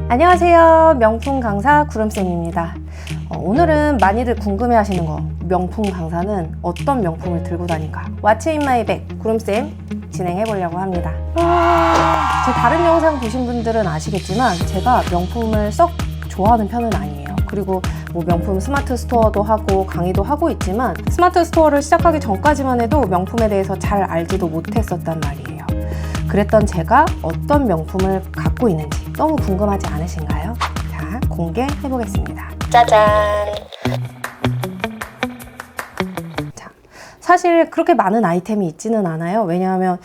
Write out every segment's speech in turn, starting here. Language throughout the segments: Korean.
안녕하세요. 명품 강사 구름쌤입니다. 오늘은 많이들 궁금해하시는 거, 명품 강사는 어떤 명품을 들고 다닌가? What's in my bag? 구름쌤 진행해보려고 합니다. 제 다른 영상 보신 분들은 아시겠지만 제가 명품을 썩 좋아하는 편은 아니에요. 그리고 뭐 명품 스마트 스토어도 하고 강의도 하고 있지만 스마트 스토어를 시작하기 전까지만 해도 명품에 대해서 잘 알지도 못했었단 말이에요. 그랬던 제가 어떤 명품을 갖고 있는지 너무 궁금하지 않으신가요? 자, 공개해 보겠습니다. 짜잔! 자, 사실 그렇게 많은 아이템이 있지는 않아요. 왜냐하면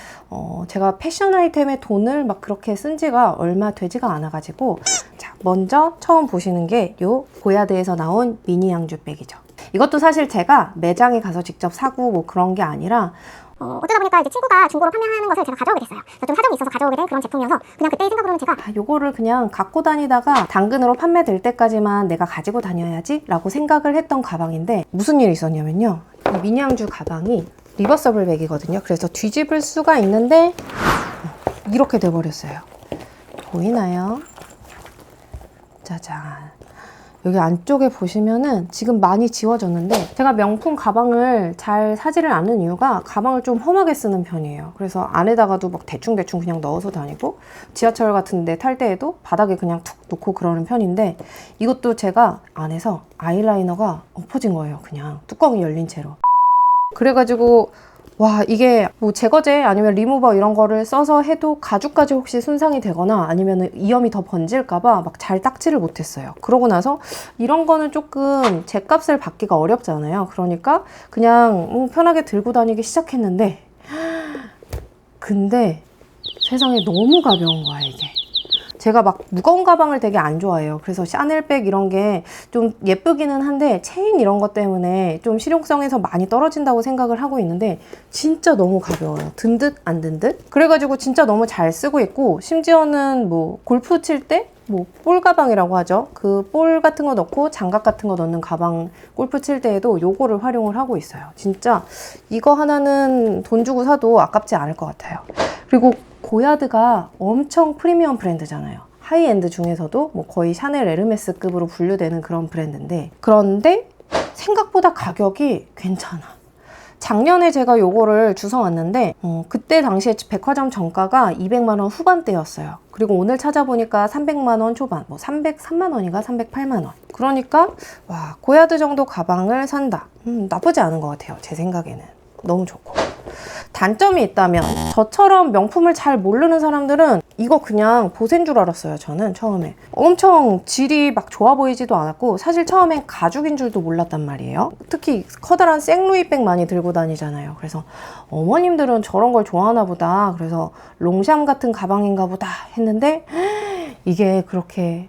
제가 패션 아이템에 돈을 막 그렇게 쓴 지가 얼마 되지가 않아가지고. 자, 먼저 처음 보시는 게 요 고야드에서 나온 미니 양주백이죠. 이것도 사실 제가 매장에 가서 직접 사고 뭐 그런 게 아니라 어쩌다 보니까 이제 친구가 중고로 판매하는 것을 제가 가져오게 됐어요. 좀 사정이 있어서 가져오게 된 그런 제품이어서 그냥 그때의 생각으로는 제가 요거를 그냥 갖고 다니다가 당근으로 판매될 때까지만 내가 가지고 다녀야지 라고 생각을 했던 가방인데 무슨 일이 있었냐면요. 이 미니양주 가방이 리버서블 백이거든요. 그래서 뒤집을 수가 있는데 이렇게 돼버렸어요. 보이나요? 짜잔. 여기 안쪽에 보시면은 지금 많이 지워졌는데 제가 명품 가방을 잘 사지를 않는 이유가 가방을 좀 험하게 쓰는 편이에요. 그래서 안에다가도 막 대충대충 그냥 넣어서 다니고 지하철 같은 데 탈 때에도 바닥에 그냥 툭 놓고 그러는 편인데 이것도 제가 안에서 아이라이너가 엎어진 거예요. 그냥 뚜껑이 열린 채로. 그래가지고 와, 이게 뭐 제거제 아니면 리무버 이런 거를 써서 해도 가죽까지 혹시 손상이 되거나 아니면 이염이 더 번질까봐 막 잘 닦지를 못했어요. 그러고 나서 이런 거는 조금 제값을 받기가 어렵잖아요. 그러니까 그냥 편하게 들고 다니기 시작했는데 근데 세상에 너무 가벼운 거야, 이게. 제가 막 무거운 가방을 되게 안 좋아해요. 그래서 샤넬백 이런 게 좀 예쁘기는 한데 체인 이런 것 때문에 좀 실용성에서 많이 떨어진다고 생각을 하고 있는데 진짜 너무 가벼워요. 든 듯 안 든 듯? 그래가지고 진짜 너무 잘 쓰고 있고 심지어는 뭐 골프 칠 때 뭐 볼 가방이라고 하죠. 그 볼 같은 거 넣고 장갑 같은 거 넣는 가방 골프 칠 때에도 요거를 활용을 하고 있어요. 진짜 이거 하나는 돈 주고 사도 아깝지 않을 것 같아요. 그리고 고야드가 엄청 프리미엄 브랜드잖아요. 하이엔드 중에서도 뭐 거의 샤넬 에르메스급으로 분류되는 그런 브랜드인데 그런데 생각보다 가격이 괜찮아. 작년에 제가 요거를 주워왔는데 그때 당시에 백화점 정가가 200만 원 후반대였어요. 그리고 오늘 찾아보니까 300만 원 초반, 뭐 303만 원인가 308만 원. 그러니까 와, 고야드 정도 가방을 산다. 나쁘지 않은 것 같아요. 제 생각에는. 너무 좋고. 단점이 있다면 저처럼 명품을 잘 모르는 사람들은 이거 그냥 보세인 줄 알았어요. 저는 처음에 엄청 질이 막 좋아 보이지도 않았고 사실 처음엔 가죽인 줄도 몰랐단 말이에요. 특히 커다란 생루이백 많이 들고 다니잖아요. 그래서 어머님들은 저런 걸 좋아하나 보다. 그래서 롱샴 같은 가방인가 보다 했는데 이게 그렇게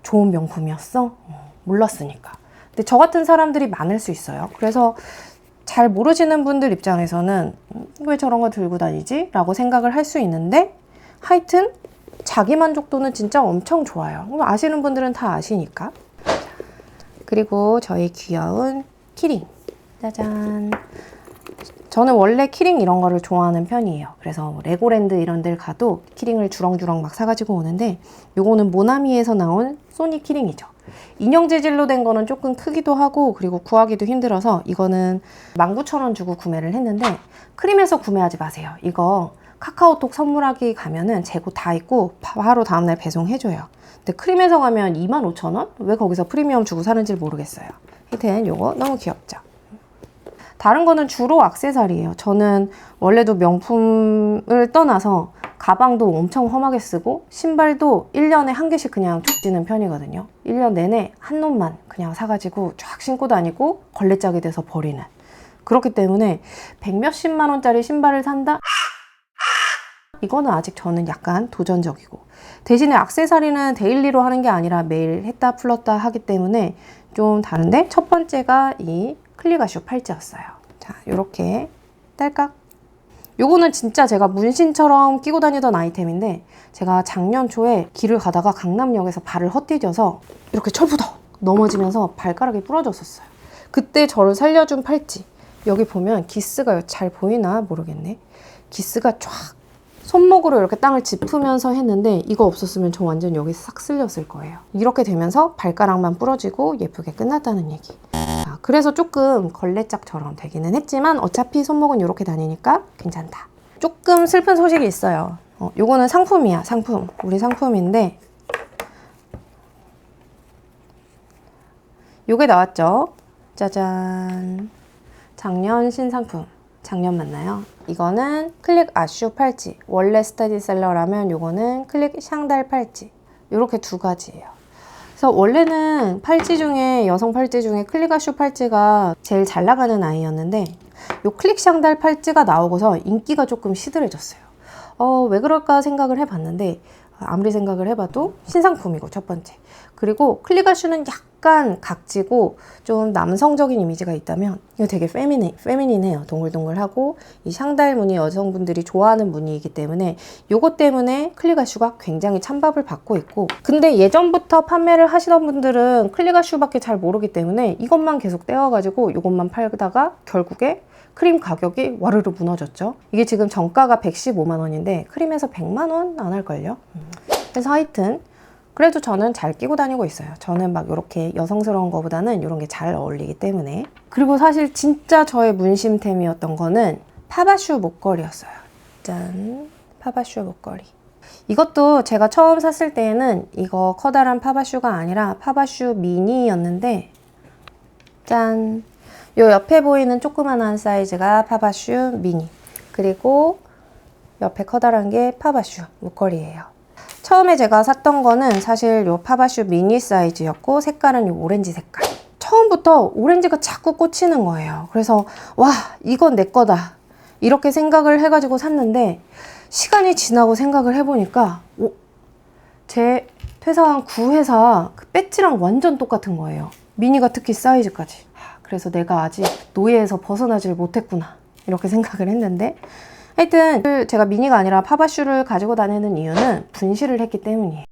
좋은 명품이었어? 몰랐으니까. 근데 저 같은 사람들이 많을 수 있어요. 그래서 잘 모르시는 분들 입장에서는 왜 저런 거 들고 다니지? 라고 생각을 할 수 있는데 하여튼 자기 만족도는 진짜 엄청 좋아요. 아시는 분들은 다 아시니까. 그리고 저희 귀여운 키링. 짜잔. 저는 원래 키링 이런 거를 좋아하는 편이에요. 그래서 레고랜드 이런 데를 가도 키링을 주렁주렁 막 사가지고 오는데 요거는 모나미에서 나온 소니 키링이죠. 인형 재질로 된 거는 조금 크기도 하고 그리고 구하기도 힘들어서 이거는 19,000원 주고 구매를 했는데 크림에서 구매하지 마세요. 이거 카카오톡 선물하기 가면은 재고 다 있고 바로 다음날 배송해줘요. 근데 크림에서 가면 25,000원? 왜 거기서 프리미엄 주고 사는지 모르겠어요. 하여튼 요거 너무 귀엽죠. 다른 거는 주로 액세서리예요. 저는 원래도 명품을 떠나서 가방도 엄청 험하게 쓰고 신발도 1년에 한 개씩 그냥 쭉 지는 편이거든요. 1년 내내 한 놈만 그냥 사가지고 쫙 신고 다니고 걸레짝이 돼서 버리는. 그렇기 때문에 100몇십만 원짜리 신발을 산다? 이거는 아직 저는 약간 도전적이고 대신에 액세서리는 데일리로 하는 게 아니라 매일 했다 풀었다 하기 때문에 좀 다른데 첫 번째가 이 클리가쇼 팔찌였어요. 자, 요렇게 딸깍. 요거는 진짜 제가 문신처럼 끼고 다니던 아이템인데 제가 작년 초에 길을 가다가 강남역에서 발을 헛디뎌서 이렇게 철부덕 넘어지면서 발가락이 부러졌었어요. 그때 저를 살려준 팔찌. 여기 보면 기스가 잘 보이나 모르겠네. 기스가 쫙 손목으로 이렇게 땅을 짚으면서 했는데 이거 없었으면 저 완전 여기 싹 쓸렸을 거예요. 이렇게 되면서 발가락만 부러지고 예쁘게 끝났다는 얘기. 그래서 조금 걸레짝처럼 되기는 했지만 어차피 손목은 이렇게 다니니까 괜찮다. 조금 슬픈 소식이 있어요. 요거는 상품이야. 상품. 우리 상품인데 요게 나왔죠. 짜잔. 작년 신상품. 작년 맞나요? 이거는 클릭 아슈 팔찌. 원래 스타디셀러라면 요거는 클릭 샹달 팔찌. 요렇게 두 가지예요. 그래서 원래는 팔찌 중에, 여성 팔찌 중에 클릭 아슈 팔찌가 제일 잘 나가는 아이였는데 요 클릭 샹달 팔찌가 나오고서 인기가 조금 시들해졌어요. 왜 그럴까 생각을 해봤는데 아무리 생각을 해봐도 신상품이고 첫 번째. 그리고 클릭 아슈는 약간 각지고 좀 남성적인 이미지가 있다면 이거 되게 페미닌해요. 동글동글하고 이 샹달 무늬 여성분들이 좋아하는 무늬이기 때문에 요것 때문에 클릭 아슈가 굉장히 찬밥을 받고 있고, 근데 예전부터 판매를 하시던 분들은 클릭 아슈밖에 잘 모르기 때문에 이것만 계속 떼어가지고 요것만 팔다가 결국에 크림 가격이 와르르 무너졌죠. 이게 지금 정가가 115만 원인데 크림에서 100만 원 안 할걸요. 그래서 하여튼 그래도 저는 잘 끼고 다니고 있어요. 저는 막 이렇게 여성스러운 거보다는 이런 게 잘 어울리기 때문에. 그리고 사실 진짜 저의 문심템이었던 거는 파바슈 목걸이였어요. 짠, 파바슈 목걸이. 이것도 제가 처음 샀을 때에는 이거 커다란 파바슈가 아니라 파바슈 미니였는데 짠, 요 옆에 보이는 조그만한 사이즈가 파바슈 미니, 그리고 옆에 커다란 게 파바슈 목걸이에요. 처음에 제가 샀던 거는 사실 요 파바슈 미니 사이즈였고 색깔은 요 오렌지 색깔. 처음부터 오렌지가 자꾸 꽂히는 거예요. 그래서 와, 이건 내 거다 이렇게 생각을 해가지고 샀는데 시간이 지나고 생각을 해보니까 제 퇴사한 구회사 그 배지랑 완전 똑같은 거예요. 미니가 특히 사이즈까지. 그래서 내가 아직 노예에서 벗어나질 못했구나 이렇게 생각을 했는데, 하여튼 제가 미니가 아니라 파바슈를 가지고 다니는 이유는 분실을 했기 때문이에요.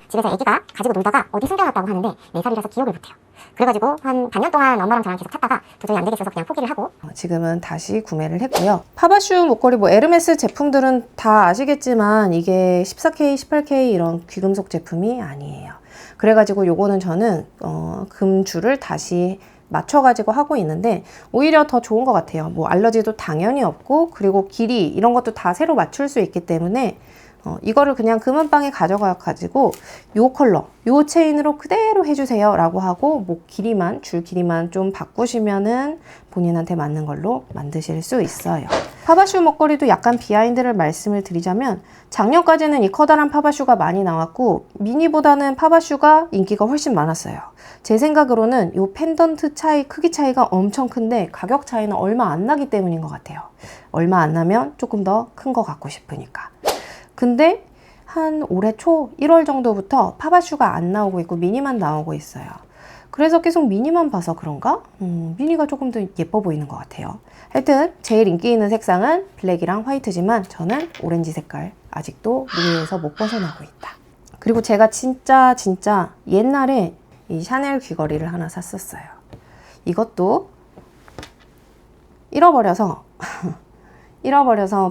집에서 애기가 가지고 놀다가 어디 숨겨놨다고 하는데 4살이라서 기억을 못해요. 그래가지고 한 반년 동안 엄마랑 저랑 계속 찾다가 도저히 안 되겠어서 그냥 포기를 하고 지금은 다시 구매를 했고요. 파바슈 목걸이 에르메스 제품들은 다 아시겠지만 이게 14K, 18K 이런 귀금속 제품이 아니에요. 그래가지고 요거는 저는 금줄을 다시 맞춰가지고 하고 있는데 오히려 더 좋은 것 같아요. 뭐 알러지도 당연히 없고, 그리고 길이 이런 것도 다 새로 맞출 수 있기 때문에 이거를 그냥 금은방에 가져가가지고 요 컬러, 요 체인으로 그대로 해주세요 라고 하고 목 길이만, 줄 길이만 좀 바꾸시면은 본인한테 맞는 걸로 만드실 수 있어요. 파바슈 목걸이도 약간 비하인드를 말씀을 드리자면 작년까지는 이 커다란 파바슈가 많이 나왔고 미니보다는 파바슈가 인기가 훨씬 많았어요. 제 생각으로는 이 펜던트 차이, 크기 차이가 엄청 큰데 가격 차이는 얼마 안 나기 때문인 것 같아요. 얼마 안 나면 조금 더 큰 거 갖고 싶으니까. 근데 한 올해 초 1월 정도부터 파바슈가 안 나오고 있고 미니만 나오고 있어요. 그래서 계속 미니만 봐서 그런가? 미니가 조금 더 예뻐 보이는 것 같아요. 하여튼 제일 인기 있는 색상은 블랙이랑 화이트지만 저는 오렌지 색깔 아직도 노예에서 못 벗어나고 있다. 그리고 제가 진짜 옛날에 이 샤넬 귀걸이를 하나 샀었어요. 이것도 잃어버려서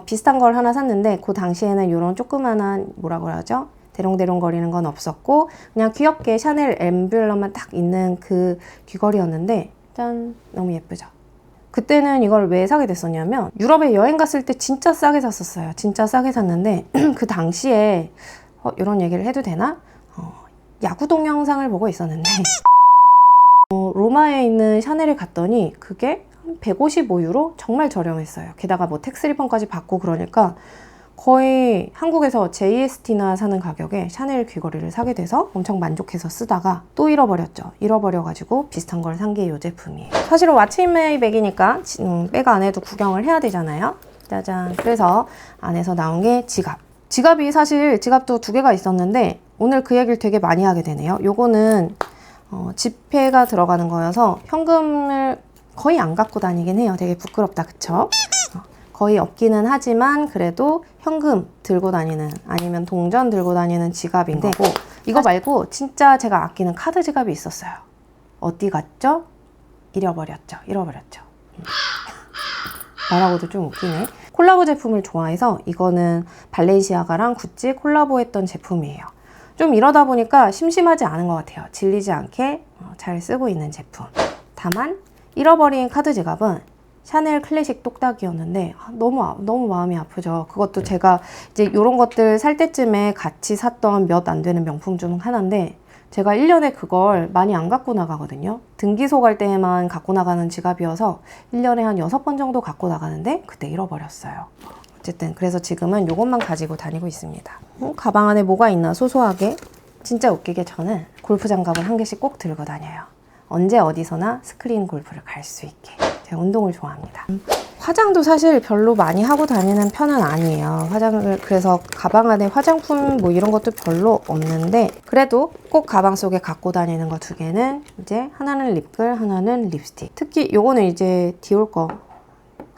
비슷한 걸 하나 샀는데 그 당시에는 이런 조그만한 뭐라고 하죠? 대롱대롱 거리는 건 없었고 그냥 귀엽게 샤넬 엠블럼만 딱 있는 그 귀걸이였는데 짠, 너무 예쁘죠? 그때는 이걸 왜 사게 됐었냐면 유럽에 여행 갔을 때 진짜 싸게 샀었어요. 진짜 싸게 샀는데 그 당시에 이런 얘기를 해도 되나? 야구 동영상을 보고 있었는데 로마에 있는 샤넬에 갔더니 그게 155유로? 정말 저렴했어요. 게다가 뭐 텍스 리펀까지 받고 그러니까 거의 한국에서 JST나 사는 가격에 샤넬 귀걸이를 사게 돼서 엄청 만족해서 쓰다가 또 잃어버렸죠. 잃어버려가지고 비슷한 걸 산 게 이 제품이에요. 사실은 왓츠인마이 백이니까 백 안에도 구경을 해야 되잖아요. 짜잔. 그래서 안에서 나온 게 지갑. 지갑이 사실 지갑도 2개가 있었는데 오늘 그 얘기를 되게 많이 하게 되네요. 요거는 지폐가 들어가는 거여서 현금을 거의 안 갖고 다니긴 해요. 되게 부끄럽다, 그쵸? 거의 없기는 하지만 그래도 현금 들고 다니는, 아니면 동전 들고 다니는 지갑인데 이거 말고 진짜 제가 아끼는 카드 지갑이 있었어요. 어디 갔죠? 잃어버렸죠. 말하고도 좀 웃기네. 콜라보 제품을 좋아해서 이거는 발렌시아가랑 구찌 콜라보했던 제품이에요. 좀 이러다 보니까 심심하지 않은 것 같아요. 질리지 않게 잘 쓰고 있는 제품. 다만 잃어버린 카드 지갑은 샤넬 클래식 똑딱이었는데 너무 마음이 아프죠. 그것도 제가 이제 이런 것들 살 때쯤에 같이 샀던 몇 안 되는 명품 중 하나인데 제가 1년에 그걸 많이 안 갖고 나가거든요. 등기소 갈 때만 갖고 나가는 지갑이어서 1년에 한 6번 정도 갖고 나가는데 그때 잃어버렸어요. 어쨌든 그래서 지금은 이것만 가지고 다니고 있습니다. 가방 안에 뭐가 있나 소소하게. 진짜 웃기게 저는 골프 장갑을 한 개씩 꼭 들고 다녀요. 언제 어디서나 스크린 골프를 갈 수 있게. 제가 운동을 좋아합니다. 화장도 사실 별로 많이 하고 다니는 편은 아니에요. 화장을 그래서 가방 안에 화장품 뭐 이런 것도 별로 없는데 그래도 꼭 가방 속에 갖고 다니는 거 2개는 이제 하나는 립글, 하나는 립스틱. 특히 요거는 이제 디올 거.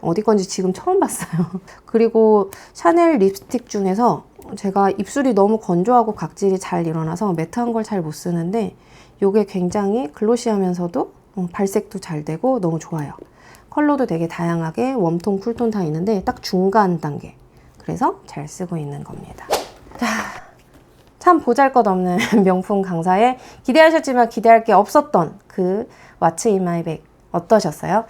어디 건지 지금 처음 봤어요. 그리고 샤넬 립스틱 중에서 제가 입술이 너무 건조하고 각질이 잘 일어나서 매트한 걸 잘 못 쓰는데 요게 굉장히 글로시하면서도 발색도 잘 되고 너무 좋아요. 컬러도 되게 다양하게 웜톤, 쿨톤 다 있는데 딱 중간 단계. 그래서 잘 쓰고 있는 겁니다. 자, 참 보잘것없는 명품 강사에 기대하셨지만 기대할 게 없었던 그 What's in my bag 어떠셨어요?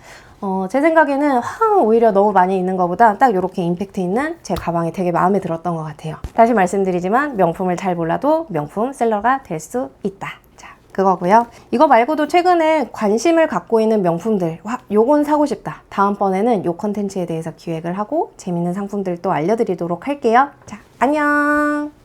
제 생각에는 오히려 너무 많이 있는 것보다 딱 이렇게 임팩트 있는 제 가방이 되게 마음에 들었던 것 같아요. 다시 말씀드리지만 명품을 잘 몰라도 명품 셀러가 될 수 있다. 그거고요. 이거 말고도 최근에 관심을 갖고 있는 명품들, 요건 사고 싶다. 다음번에는 요 컨텐츠에 대해서 기획을 하고 재밌는 상품들 또 알려드리도록 할게요. 자, 안녕!